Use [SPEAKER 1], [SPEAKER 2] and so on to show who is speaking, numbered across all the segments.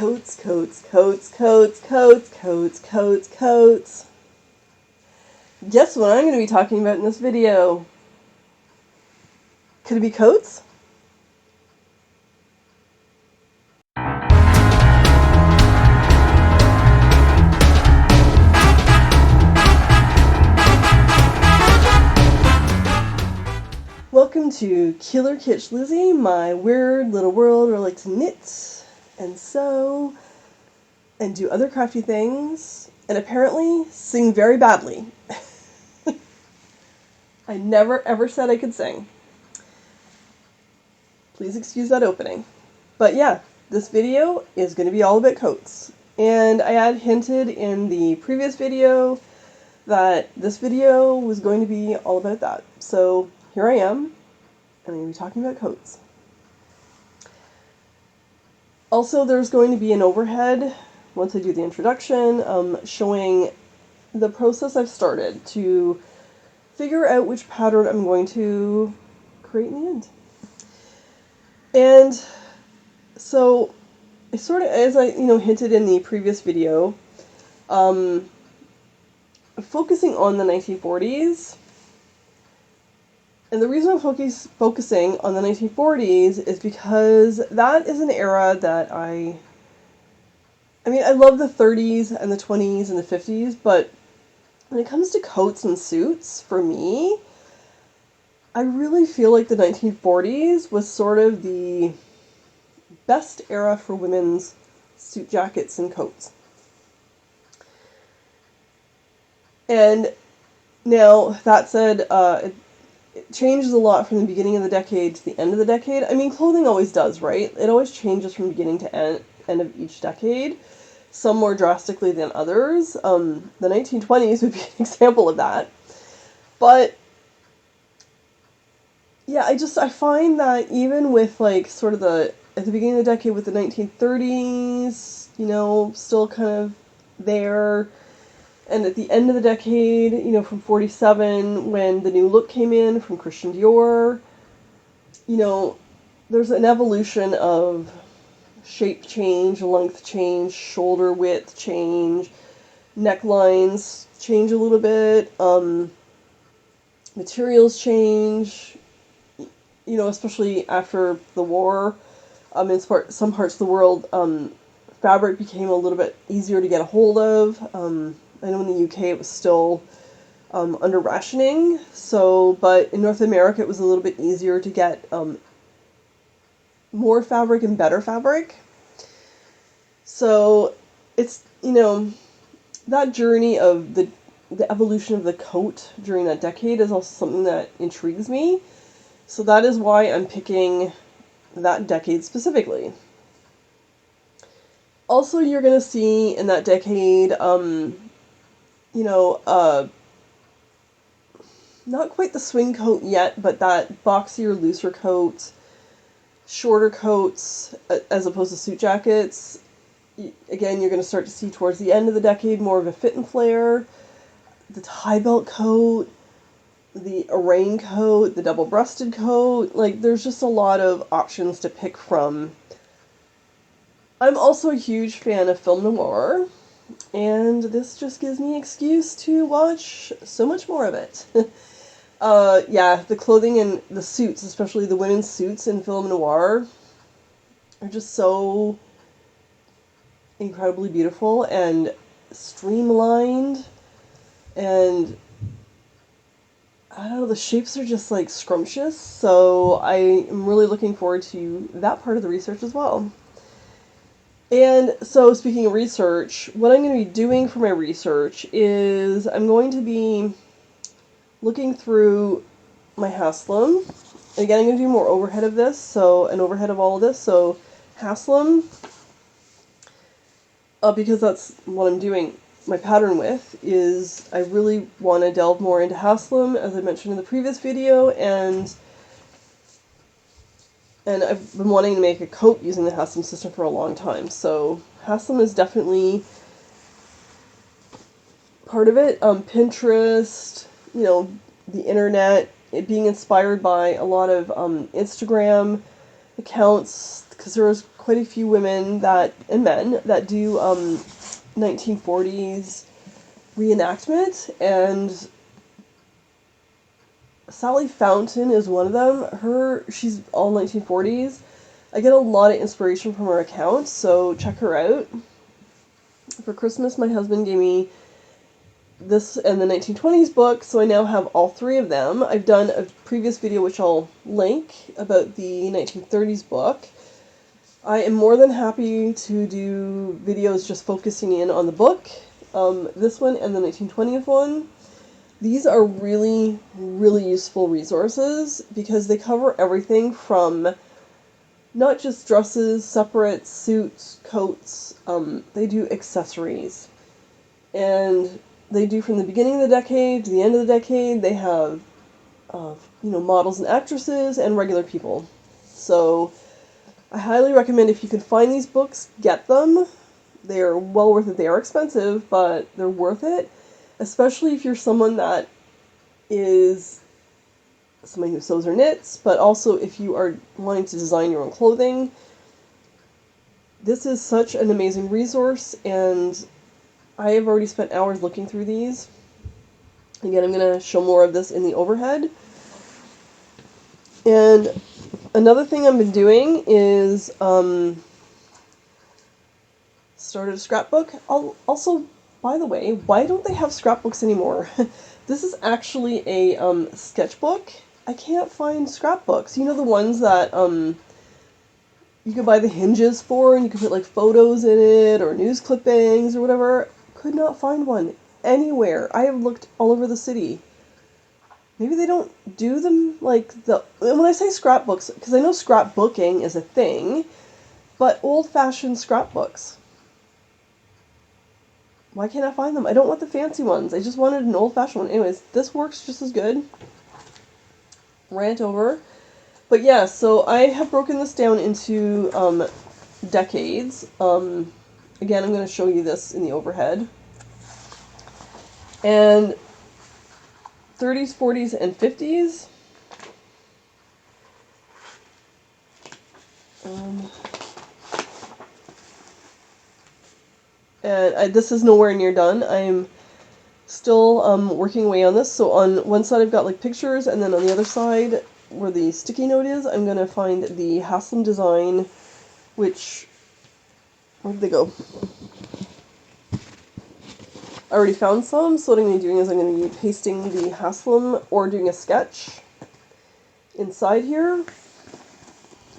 [SPEAKER 1] Coats, coats, coats, coats, coats, coats, coats, coats. Guess what I'm going to be talking about in this video? Could it be coats? Welcome to Killer Kitsch Lizzie, my weird little world where I like to knit and sew and do other crafty things and apparently sing very badly. I never ever said I could sing. Please excuse that opening. But yeah, this video is going to be all about coats. And I had hinted in the previous video that this video was going to be all about that. So here I am, and I'm going to be talking about coats. Also, there's going to be an overhead, once I do the introduction, showing the process I've started to figure out which pattern I'm going to create in the end. And so, I sort of, as I hinted in the previous video, focusing on the 1940s. And the reason I'm focusing on the 1940s is because that is an era that I love the 30s and the 20s and the 50s, but when it comes to coats and suits, for me, I really feel like the 1940s was sort of the best era for women's suit jackets and coats. And now, that said, it changes a lot from the beginning of the decade to the end of the decade. I mean, clothing always does, right? It always changes from beginning to end of each decade, some more drastically than others. The 1920s would be an example of that. But yeah, I find that even with like sort of at the beginning of the decade with the 1930s, still kind of there. And at the end of the decade, from 47, when the new look came in from Christian Dior, there's an evolution of shape change, length change, shoulder width change, necklines change a little bit, materials change, especially after the war. In some parts of the world, fabric became a little bit easier to get a hold of. I know in the UK it was still under rationing, but in North America it was a little bit easier to get more fabric and better fabric. So it's, that journey of the evolution of the coat during that decade is also something that intrigues me. So that is why I'm picking that decade specifically. Also, you're going to see in that decade, not quite the swing coat yet, but that boxier, looser coat, shorter coats, as opposed to suit jackets. Again, you're going to start to see towards the end of the decade more of a fit and flare, the tie belt coat, the rain coat, the double-breasted coat. Like, there's just a lot of options to pick from. I'm also a huge fan of film noir, and this just gives me an excuse to watch so much more of it. Yeah, the clothing and the suits, especially the women's suits in film noir, are just so incredibly beautiful and streamlined, and I don't know, the shapes are just like scrumptious, so I am really looking forward to that part of the research as well. And so, speaking of research, what I'm going to be doing for my research is I'm going to be looking through my Haslam. And again, I'm going to do more overhead of this, an overhead of all of this. So, Haslam, because that's what I'm doing my pattern with, is I really want to delve more into Haslam, as I mentioned in the previous video, and I've been wanting to make a coat using the Haslam system for a long time. So Haslam is definitely part of it. Pinterest, the internet, it being inspired by a lot of Instagram accounts, because there was quite a few women that and men that do 1940s reenactment, and Sally Fountain is one of them. She's all 1940s. I get a lot of inspiration from her account, so check her out. For Christmas, my husband gave me this and the 1920s book, so I now have all three of them. I've done a previous video, which I'll link, about the 1930s book. I am more than happy to do videos just focusing in on the book, this one and the 1920th one. These are really, really useful resources because they cover everything from not just dresses, separates, suits, coats, they do accessories. And they do from the beginning of the decade to the end of the decade. They have, models and actresses and regular people. So I highly recommend, if you can find these books, get them. They are well worth it. They are expensive, but they're worth it. Especially if you're someone that is somebody who sews or knits, but also if you are wanting to design your own clothing. This is such an amazing resource, and I have already spent hours looking through these. Again, I'm going to show more of this in the overhead. And another thing I've been doing is started a scrapbook. Also, by the way, why don't they have scrapbooks anymore? This is actually a sketchbook. I can't find scrapbooks. You know, the ones that you could buy the hinges for, and you could put like photos in it or news clippings or whatever. Could not find one anywhere. I have looked all over the city. Maybe they don't do them like when I say scrapbooks, because I know scrapbooking is a thing, but old-fashioned scrapbooks. Why can't I find them? I don't want the fancy ones. I just wanted an old-fashioned one. Anyways, this works just as good. Rant over. But yeah, so I have broken this down into decades. Again, I'm going to show you this in the overhead. And 30s, 40s, and 50s. And this is nowhere near done. I'm still working away on this. So on one side I've got like pictures, and then on the other side, where the sticky note is, I'm going to find the Haslam design, which... where did they go? I already found some, so what I'm going to be doing is I'm going to be pasting the Haslam or doing a sketch inside here.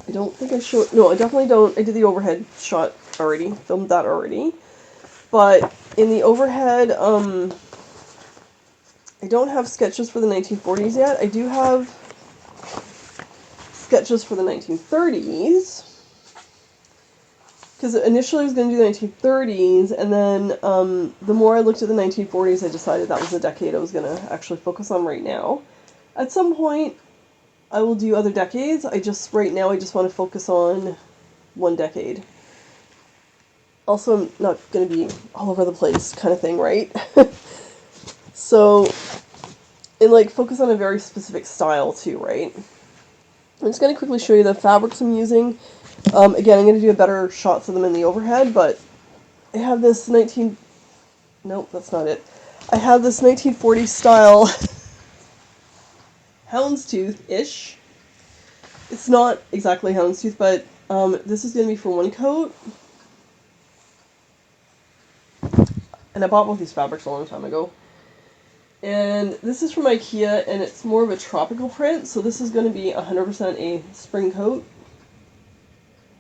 [SPEAKER 1] I don't think I showed... no, I definitely don't. I did the overhead shot already, filmed that already. But in the overhead, I don't have sketches for the 1940s yet. I do have sketches for the 1930s. Because initially I was going to do the 1930s, and then the more I looked at the 1940s, I decided that was the decade I was going to actually focus on right now. At some point, I will do other decades. Right now, I just want to focus on one decade. Also, I'm not going to be all over the place kind of thing, right? So, and like focus on a very specific style too, right? I'm just going to quickly show you the fabrics I'm using. Again, I'm going to do a better shot for them in the overhead, but I have this nope, that's not it. I have this 1940s style houndstooth-ish. It's not exactly houndstooth, but this is going to be for one coat. And I bought both these fabrics a long time ago. And this is from IKEA, and it's more of a tropical print, so this is going to be 100% a spring coat.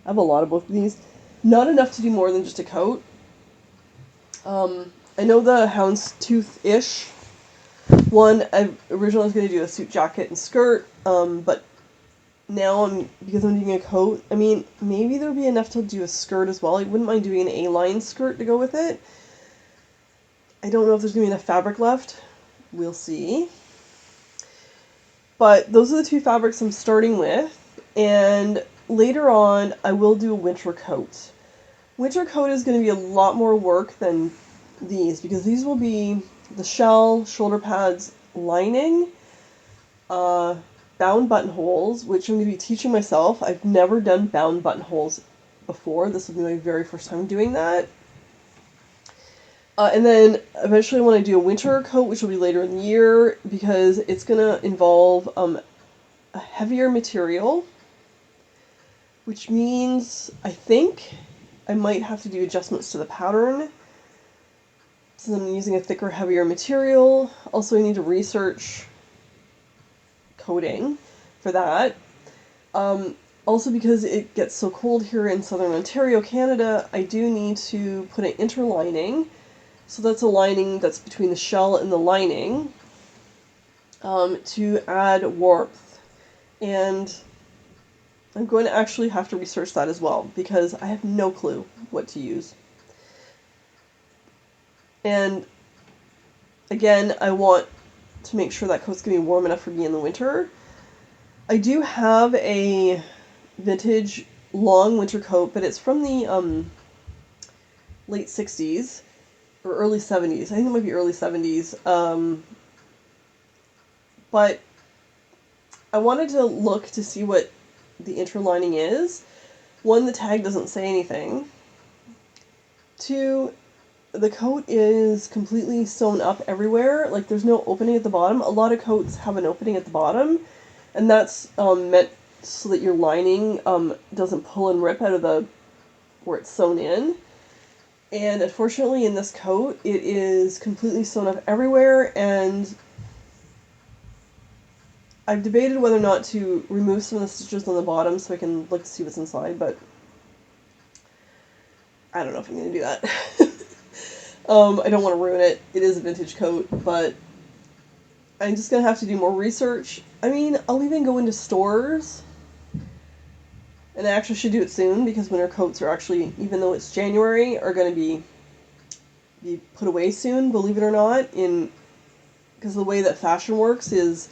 [SPEAKER 1] I have a lot of both of these. Not enough to do more than just a coat. I know the houndstooth-ish one, I originally was going to do a suit jacket and skirt, but now because I'm doing a coat, I mean, maybe there'll be enough to do a skirt as well. I wouldn't mind doing an A-line skirt to go with it. I don't know if there's going to be enough fabric left. We'll see. But those are the two fabrics I'm starting with, and later on I will do a winter coat. Winter coat is going to be a lot more work than these, because these will be the shell, shoulder pads, lining, bound buttonholes, which I'm going to be teaching myself. I've never done bound buttonholes before. This will be my very first time doing that. And then eventually I want to do a winter coat, which will be later in the year, because it's going to involve a heavier material, which means I think I might have to do adjustments to the pattern, since I'm using a thicker, heavier material. Also, I need to research coating for that. Also, because it gets so cold here in southern Ontario, Canada, I do need to put an interlining. So that's a lining that's between the shell and the lining, to add warmth. And I'm going to actually have to research that as well, because I have no clue what to use. And again, I want to make sure that coat's going to be warm enough for me in the winter. I do have a vintage long winter coat, but it's from the late 60s or early 70s. I think it might be early 70s. But I wanted to look to see what the interlining is. One, the tag doesn't say anything. Two, the coat is completely sewn up everywhere. Like, there's no opening at the bottom. A lot of coats have an opening at the bottom, and that's meant so that your lining doesn't pull and rip out of the where it's sewn in. And unfortunately, in this coat, it is completely sewn up everywhere, and I've debated whether or not to remove some of the stitches on the bottom so I can look to see what's inside, but I don't know if I'm going to do that. I don't want to ruin it. It is a vintage coat, but I'm just going to have to do more research. I mean, I'll even go into stores, and I actually should do it soon, because winter coats are actually, even though it's January, are going to be put away soon, believe it or not, because the way that fashion works is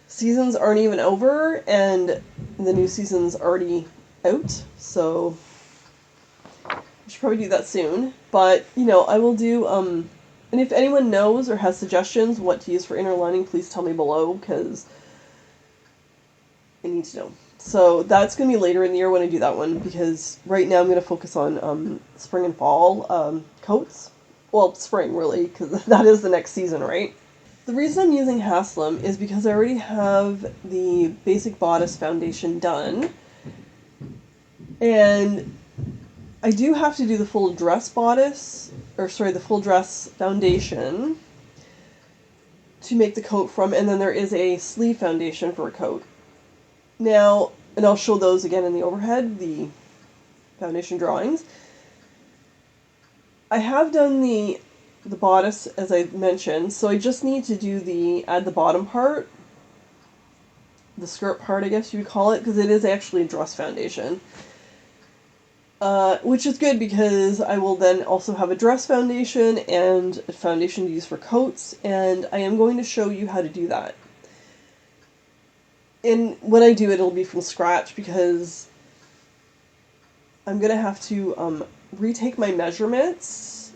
[SPEAKER 1] seasons aren't even over, and the new season's already out, so I should probably do that soon. But, I will do, and if anyone knows or has suggestions what to use for inner lining, please tell me below, because I need to know. So that's going to be later in the year when I do that one, because right now I'm going to focus on spring and fall coats. Well, spring, really, because that is the next season, right? The reason I'm using Haslam is because I already have the basic bodice foundation done, and I do have to do the full dress bodice, the full dress foundation to make the coat from, and then there is a sleeve foundation for a coat. Now, and I'll show those again in the overhead, the foundation drawings. I have done the bodice, as I mentioned, so I just need to add the bottom part, the skirt part, I guess you would call it, because it is actually a dress foundation. Which is good, because I will then also have a dress foundation and a foundation to use for coats, and I am going to show you how to do that. And when I do it, it'll be from scratch, because I'm going to have to retake my measurements,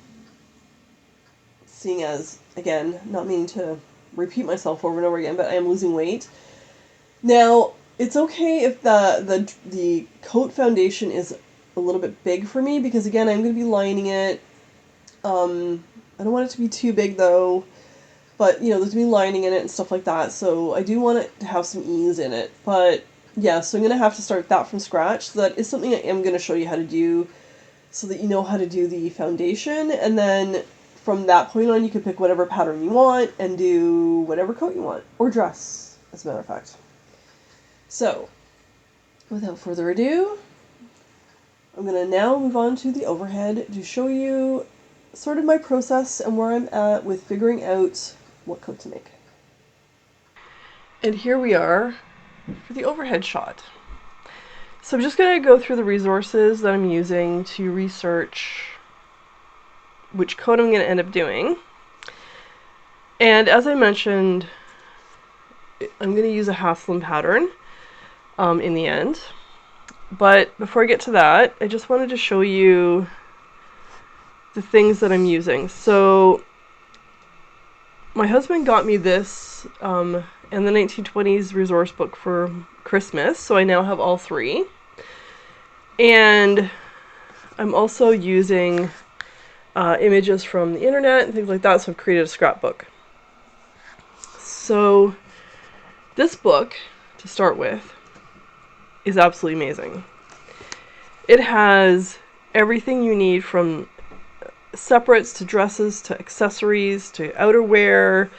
[SPEAKER 1] seeing as, again, not meaning to repeat myself over and over again, but I am losing weight. Now, it's okay if the coat foundation is a little bit big for me, because again, I'm going to be lining it. I don't want it to be too big, though, but, there's going to be lining in it and stuff like that, so I do want it to have some ease in it. But, yeah, so I'm going to have to start that from scratch. So that is something I am going to show you how to do, so that you know how to do the foundation, and then from that point on, you can pick whatever pattern you want and do whatever coat you want, or dress, as a matter of fact. So, without further ado, I'm going to now move on to the overhead to show you sort of my process and where I'm at with figuring out what coat to make. And here we are for the overhead shot. So I'm just going to go through the resources that I'm using to research which coat I'm going to end up doing. And as I mentioned, I'm going to use a Haslam pattern in the end. But before I get to that, I just wanted to show you the things that I'm using. So my husband got me this in the 1920s resource book for Christmas, so I now have all three. And I'm also using images from the internet and things like that, so I've created a scrapbook. So this book, to start with, is absolutely amazing. It has everything you need, from separates to dresses to accessories to outerwear.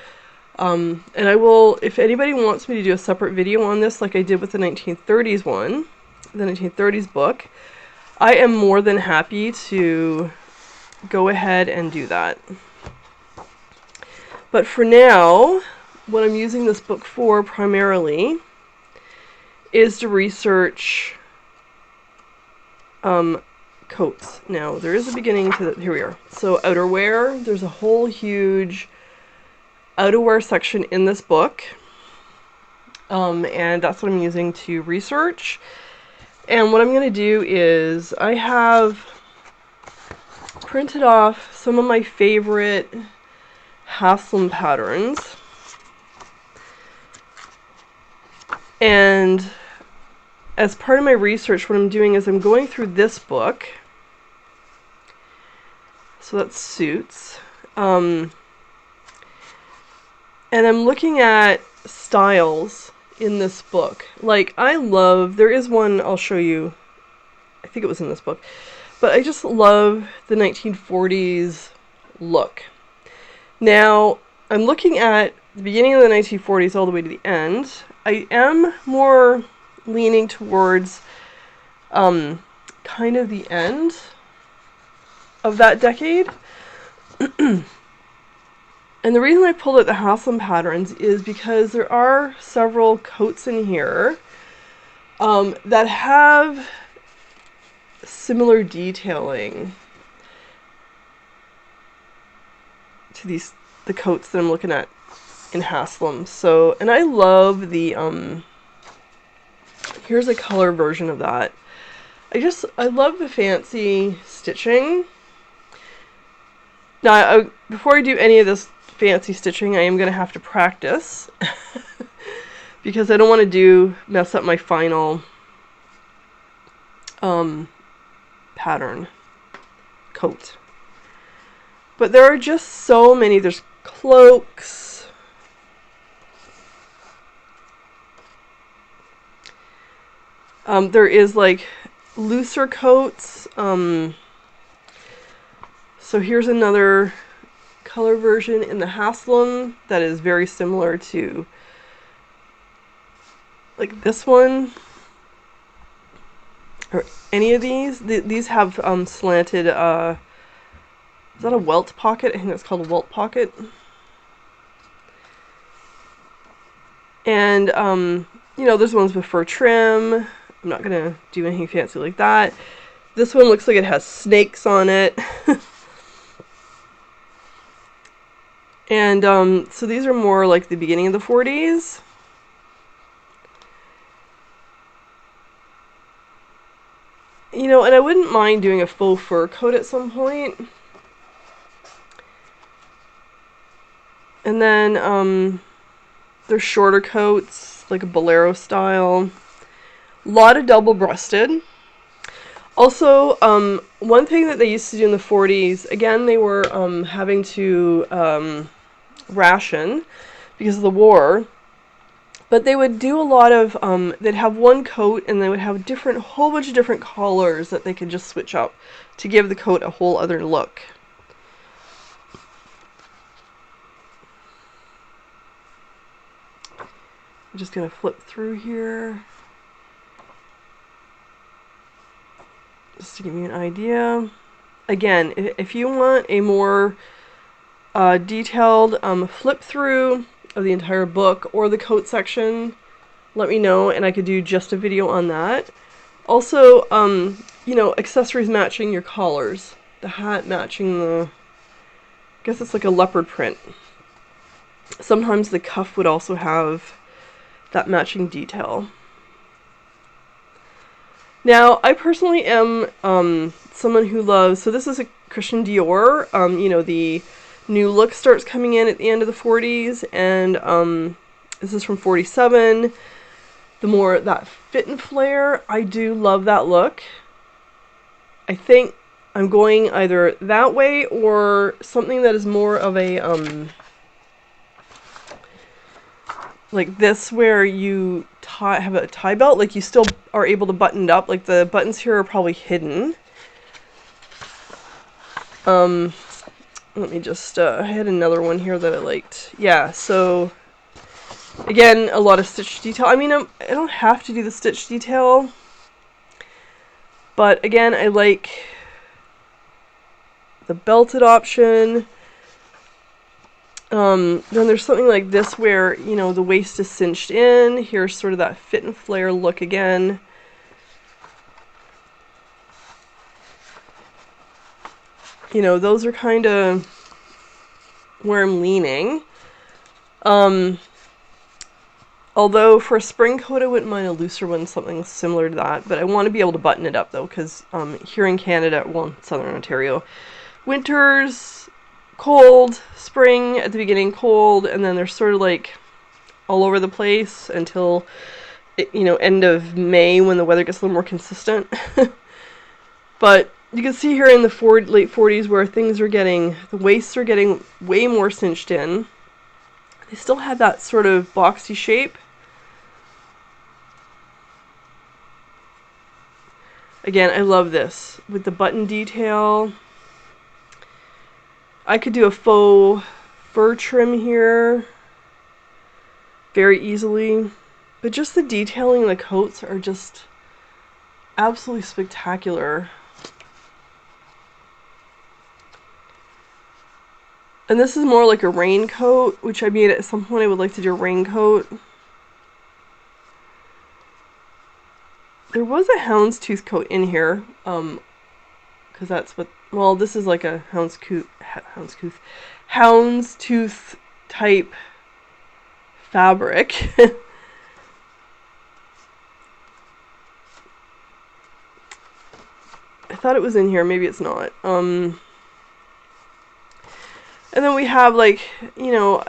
[SPEAKER 1] And I will, if anybody wants me to do a separate video on this, like I did with the 1930s one, the 1930s book, I am more than happy to go ahead and do that. But for now, what I'm using this book for primarily is to research coats. Now, there is a beginning to the, here we are. So outerwear, there's a whole huge outerwear section in this book. And that's what I'm using to research. And what I'm going to do is I have printed off some of my favorite Haslam patterns. And as part of my research, what I'm doing is I'm going through this book. So that's suits. And I'm looking at styles in this book. Like, I love, there is one I'll show you, I think it was in this book, but I just love the 1940s look. Now, I'm looking at the beginning of the 1940s all the way to the end. I am more leaning towards kind of the end of that decade. And the reason I pulled out the Haslam patterns is because there are several coats in here that have similar detailing to the coats that I'm looking at in Haslam. So, and I love the here's a color version of that. I love the fancy stitching. Now, before I do any of this fancy stitching, I am going to have to practice because I don't want to mess up my final pattern coat. But there are just so many. There's cloaks. There is like looser coats. So here's another color version in the Haslam that is very similar to like this one or any of these. These have slanted, is that a welt pocket? I think that's called a welt pocket. And you know, there's ones with fur trim. I'm not gonna do anything fancy like that. This one looks like it has snakes on it. And so these are more like the beginning of the 40s. You know, and I wouldn't mind doing a faux fur coat at some point. And then there's shorter coats, like a bolero style. A lot of double-breasted. Also, one thing that they used to do in the 40s, again, they were having to ration because of the war, but they would do a lot of, they'd have one coat and they would have whole bunch of different collars that they could just switch up to give the coat a whole other look. I'm just going to flip through here just to give you an idea. Again, if you want a more detailed flip through of the entire book or the coat section, let me know and I could do just a video on that. Also, you know, accessories matching your collars. The hat matching I guess it's like a leopard print. Sometimes the cuff would also have that matching detail. Now, I personally am someone who loves, so this is a Christian Dior. You know, the new look starts coming in at the end of the 40s, and this is from 47. The more that fit and flare, I do love that look. I think I'm going either that way or something that is more of a, like this, where you have a tie belt, like you still are able to button it up. Like the buttons here are probably hidden. Let me just, I had another one here that I liked. Yeah, so, again, a lot of stitch detail. I mean, I don't have to do the stitch detail, but again, I like the belted option. Then there's something like this where, you know, the waist is cinched in. Here's sort of that fit and flare look again. You know, those are kind of where I'm leaning. Although for a spring coat, I wouldn't mind a looser one, something similar to that. But I want to be able to button it up, though, because here in Canada, well, in Southern Ontario, winter's cold, spring at the beginning cold, and then they're sort of like all over the place until, you know, end of May when the weather gets a little more consistent. But you can see here in the late 40s where things are getting, the waists are getting way more cinched in. They still had that sort of boxy shape. Again, I love this with the button detail. I could do a faux fur trim here very easily, but just the detailing in the coats are just absolutely spectacular. And this is more like a raincoat, which I mean at some point I would like to do a raincoat. There was a houndstooth coat in here, because that's what, well, this is like a houndstooth type fabric. I thought it was in here, maybe it's not. And then we have, like, you know,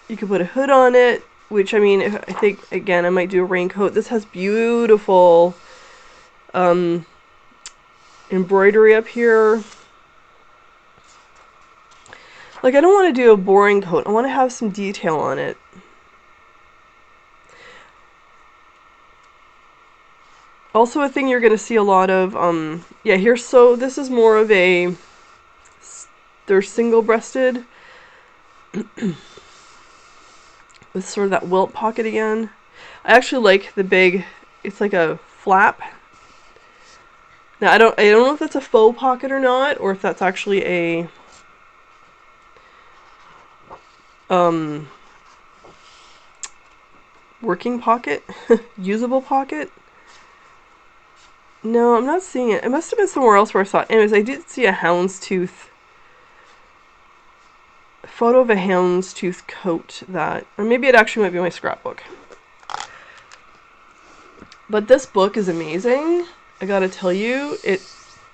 [SPEAKER 1] you could put a hood on it, which, I mean, I think, again, I might do a raincoat. This has beautiful embroidery up here. Like, I don't want to do a boring coat. I want to have some detail on it. Also, a thing you're going to see a lot of, yeah, here, so this is more of a, they're single-breasted, with sort of that wilt pocket again. I actually like the big, it's like a flap. Now, I don't know if that's a faux pocket or not, or if that's actually a, working pocket, usable pocket. No, I'm not seeing it. It must have been somewhere else where I saw it. Anyways, I did see a houndstooth, a photo of a houndstooth coat that, or maybe it actually might be my scrapbook. But this book is amazing. I gotta tell you,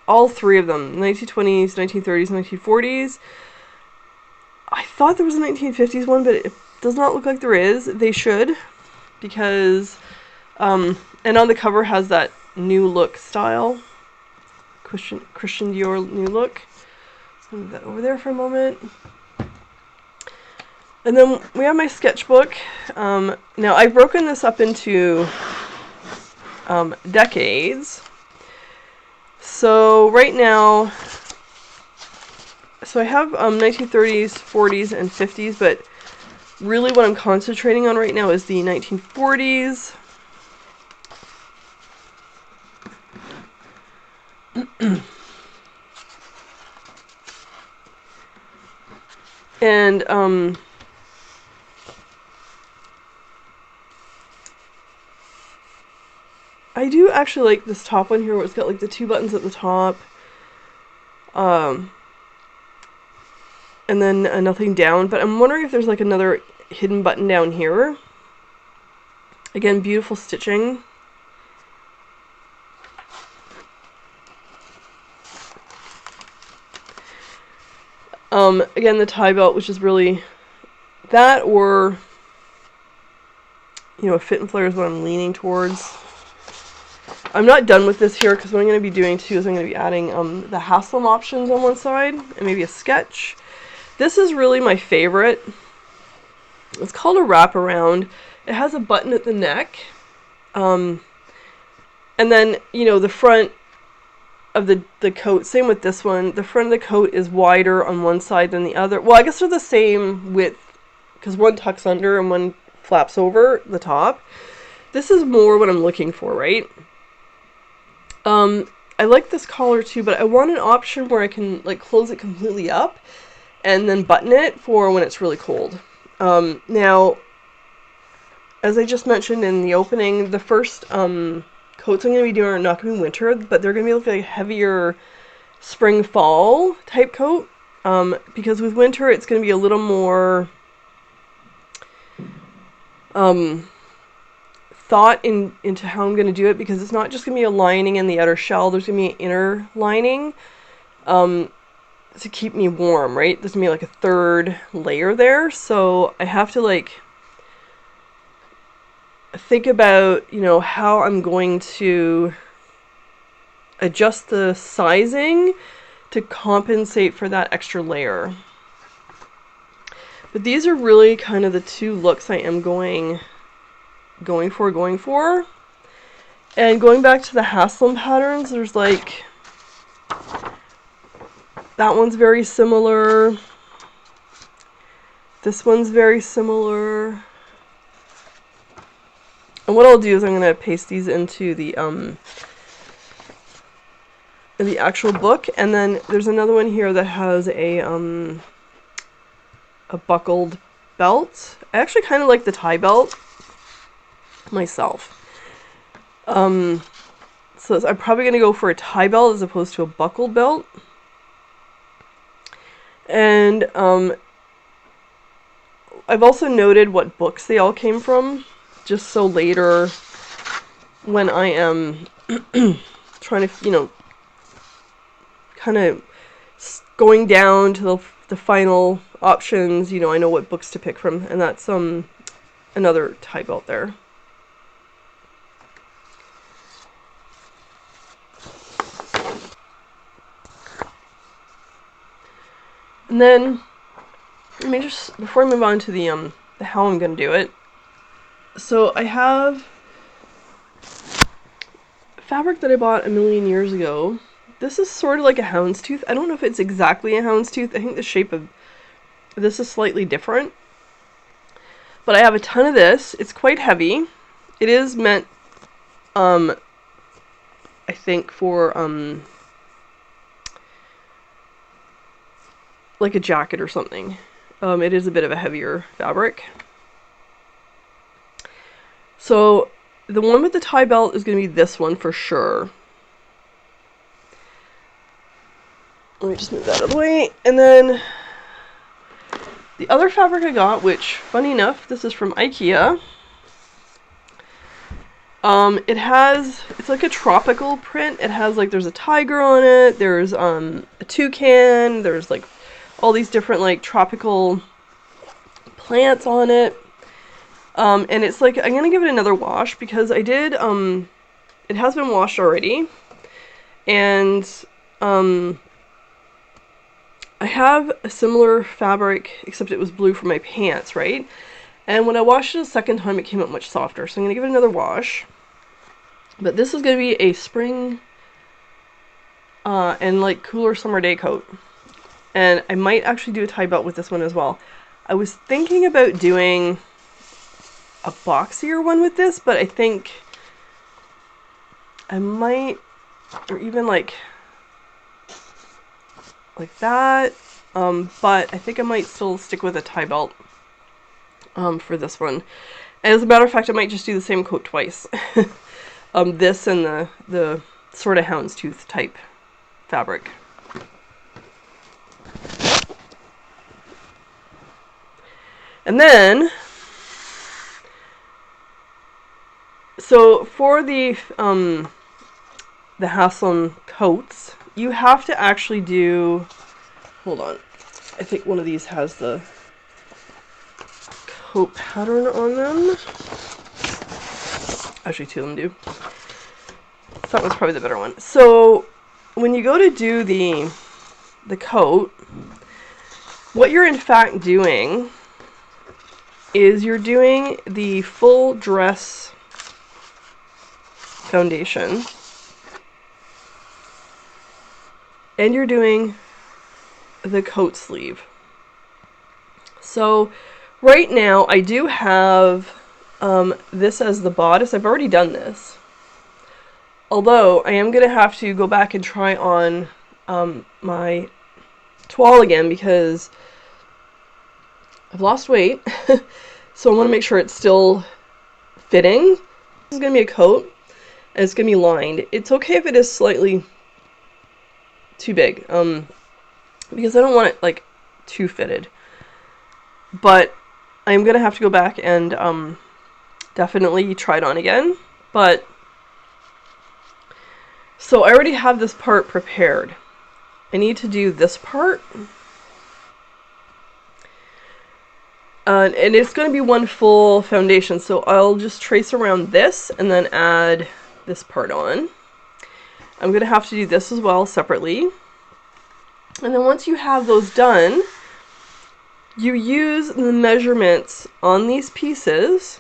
[SPEAKER 1] all three of them, 1920s, 1930s, 1940s. I thought there was a 1950s one, but it does not look like there is. They should, because, and on the cover has that new look style, Christian Dior new look. Move that over there for a moment. And then we have my sketchbook. Now I've broken this up into decades. So right now, so I have 1930s, 40s, and 50s, but really what I'm concentrating on right now is the 1940s. And I do actually like this top one here where it's got like the two buttons at the top. And then nothing down, but I'm wondering if there's like another hidden button down here. Again, beautiful stitching. Again, the tie belt, which is really that, or, you know, a fit and flare is what I'm leaning towards. I'm not done with this here, because what I'm going to be doing too is I'm going to be adding the Haslam options on one side and maybe a sketch. This is really my favorite. It's called a wraparound. It has a button at the neck. And then, you know, the front of the coat, same with this one. The front of the coat is wider on one side than the other. Well, I guess they're the same width, because one tucks under and one flaps over the top. This is more what I'm looking for, right? I like this collar too, but I want an option where I can like close it completely up and then button it for when it's really cold. Now, as I just mentioned in the opening, the first coats I'm going to be doing are not going to be winter, but they're going to be like a heavier spring-fall type coat, because with winter it's going to be a little more thought into how I'm going to do it, because it's not just going to be a lining in the outer shell, there's going to be an inner lining to keep me warm, right? There's going to be like a third layer there, so I have to like think about, you know, how I'm going to adjust the sizing to compensate for that extra layer. But these are really kind of the two looks I am going for. And going back to the Haslam patterns, there's like, that one's very similar. This one's very similar. And what I'll do is I'm going to paste these into the actual book, and then there's another one here that has a buckled belt. I actually kind of like the tie belt myself. So I'm probably going to go for a tie belt as opposed to a buckled belt. And I've also noted what books they all came from, just so later when I am trying to, you know, kind of going down to the final options, you know, I know what books to pick from, and that's another tie belt there. And then, let me just, before I move on to the how I'm going to do it, so I have fabric that I bought a million years ago. This is sort of like a houndstooth. I don't know if it's exactly a houndstooth. I think the shape of this is slightly different. But I have a ton of this. It's quite heavy. It is meant, I think, for like a jacket or something. It is a bit of a heavier fabric. So the one with the tie belt is going to be this one for sure. Let me just move that out of the way. And then the other fabric I got, which, funny enough, this is from IKEA. It's like a tropical print. It has like, there's a tiger on it, there's a toucan, there's like all these different like tropical plants on it. And it's like, I'm gonna give it another wash because I did, it has been washed already. And I have a similar fabric, except it was blue for my pants, right? And when I washed it a second time, it came out much softer. So I'm gonna give it another wash. But this is gonna be a spring and like cooler summer day coat. And I might actually do a tie belt with this one as well. I was thinking about doing a boxier one with this, but I think I might, or even like that, but I think I might still stick with a tie belt for this one. And as a matter of fact, I might just do the same coat twice. This and the sort of houndstooth type fabric. And then, so for the Haslam coats, you have to actually do, hold on, I think one of these has the coat pattern on them. Actually, two of them do. that one's probably the better one. So when you go to do the coat, what you're in fact doing is you're doing the full dress foundation, and you're doing the coat sleeve. So right now I do have this as the bodice. I've already done this, although I am going to have to go back and try on my toile again because I've lost weight. So I want to make sure it's still fitting. This is going to be a coat, and it's going to be lined. It's okay if it is slightly too big, because I don't want it like too fitted. But I'm going to have to go back and definitely try it on again. But so I already have this part prepared. I need to do this part. And it's going to be one full foundation, so I'll just trace around this and then add this part on. I'm going to have to do this as well separately. And then once you have those done, you use the measurements on these pieces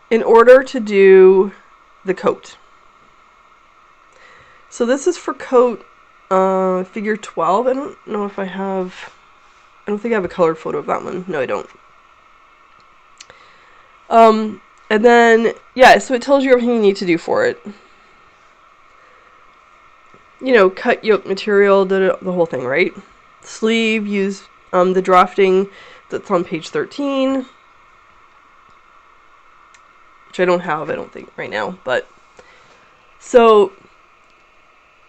[SPEAKER 1] in order to do the coat. So this is for coat figure 12. I don't know if I don't think I have a colored photo of that one. No, I don't. And then, yeah, so it tells you everything you need to do for it. You know, cut yoke material, the whole thing, right? Sleeve, use the drafting that's on page 13, which I don't have, I don't think, right now. But, so,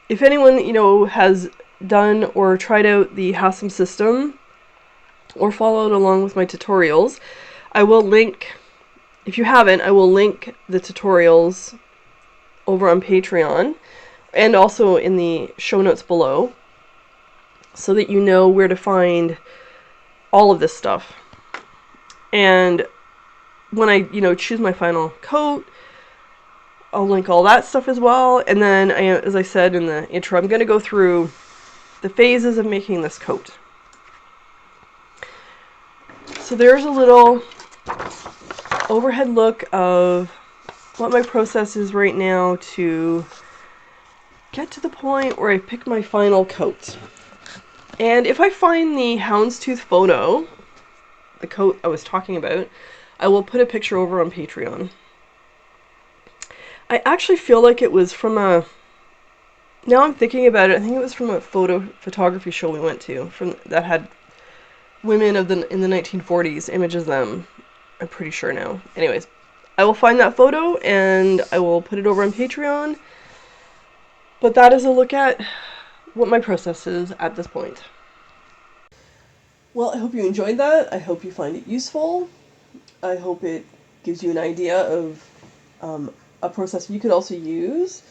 [SPEAKER 1] if anyone, you know, has done or tried out the Haslam system or followed along with my tutorials, I will link, if you haven't, I will link the tutorials over on Patreon and also in the show notes below so that you know where to find all of this stuff. And when I, you know, choose my final coat, I'll link all that stuff as well. And then, as I said in the intro, I'm going to go through the phases of making this coat. So there's a little overhead look of what my process is right now to get to the point where I pick my final coat. And if I find the houndstooth photo, the coat I was talking about, I will put a picture over on Patreon. I actually feel like it was from a, now I'm thinking about it, I think it was from a photography show we went to, that had women in the 1940s, images of them, I'm pretty sure now. Anyways, I will find that photo and I will put it over on Patreon. But that is a look at what my process is at this point. Well, I hope you enjoyed that. I hope you find it useful. I hope it gives you an idea of a process you could also use.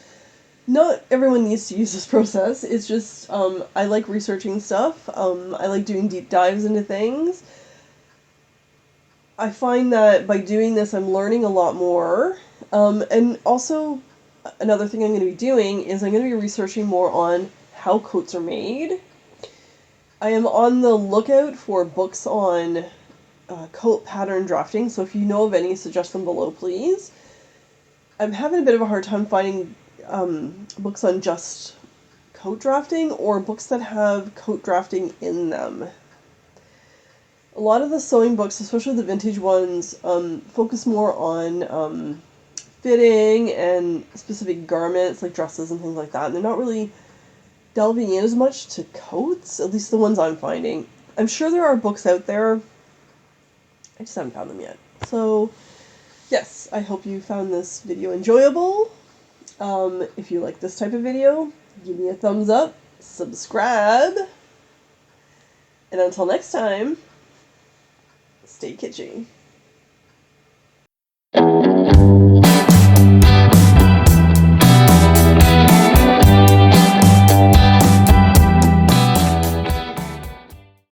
[SPEAKER 1] Not everyone needs to use this process. It's just, I like researching stuff. I like doing deep dives into things. I find that by doing this, I'm learning a lot more. And also, another thing I'm going to be doing is I'm going to be researching more on how coats are made. I am on the lookout for books on coat pattern drafting, so if you know of any, suggest them below, please. I'm having a bit of a hard time finding books on just coat drafting or books that have coat drafting in them. A lot of the sewing books, especially the vintage ones, focus more on fitting and specific garments like dresses and things like that, and they're not really delving in as much to coats, at least the ones I'm finding. I'm sure there are books out there, I just haven't found them yet. So, yes, I hope you found this video enjoyable. If you like this type of video, give me a thumbs up, subscribe, and until next time, stay kitschy.